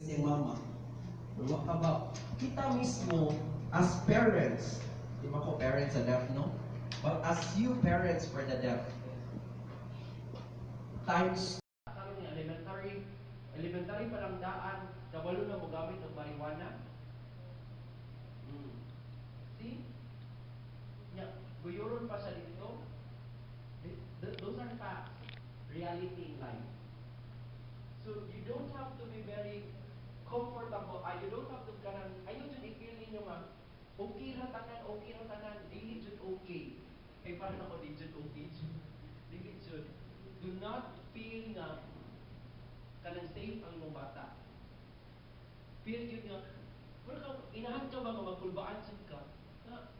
si mama. What about kita mismo as parents? Di ba ko parents sa deaf, no? But as you parents for the deaf, times Karon nga elementary pa lang daan, kabalo na mo gamit og marijuana. See? Nya, guyoron pa sa dito. Those are facts, reality in life. So you don't have to be very comfortable. You don't have to kanang ayo jud i-feel ninyo nga okay ra tanan, dili jud okay. Kay para ako di jud okay jud. Dili jud. Do not feel nga kanang safe ang imong bata. Feel yun nga, wala ka, inahan ka ba nga magkulbaan jud ka? Na,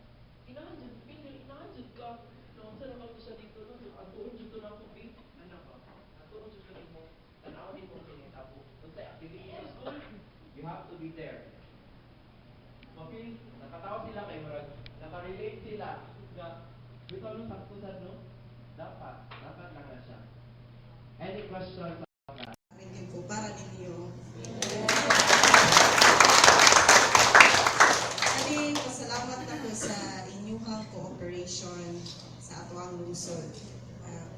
inahan jud ka. No, saan ako sa dito, no? Atuon jud to na ako, Pete. Ano ba? Atuon jud ka mo. Tanawin mo kay tabo. Kung sa activity sa school, you have to be there. Okay? Nakatawa sila kay Marag. Nakarelate sila. Nga, dito ano saktusan, no? Dapat lang na siya. Any questions? Ko para ninyo. Kani pasalamat ako sa inyong cooperation sa atuang lungsod.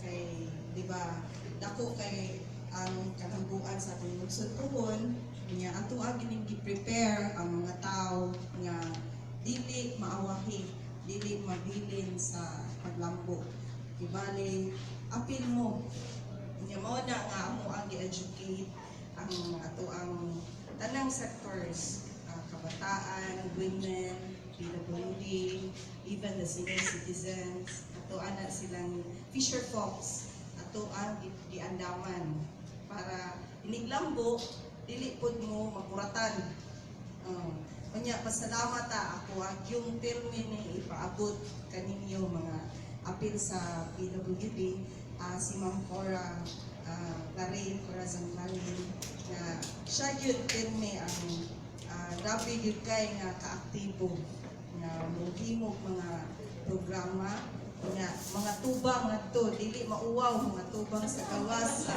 Kay di ba dako kay ang katambuan sa atong lungsod pohon nya ato gining gi-prepare ang mga tao nga dili maawahi, dili mabilin sa paglambo. Ibali apil mo nya mao na nga amo ang gi-educate ang ato ang tanang sectors, kabataan, women, PWD, even the senior citizens. Ato ana silang fisher folks, ato ang giandaman para iniglambo dili pud mo makuratan. Kanya pasalamat ako ang yung termi ni ipaabot kaninyo mga apil sa PWD. Si Ma'am Cora Zanglarin na siya yun pirmi ang grabe yun kay nga kaaktibo na muhimog mga programa nga mga tubang nga to dili mauwaw mga tubang sa gawas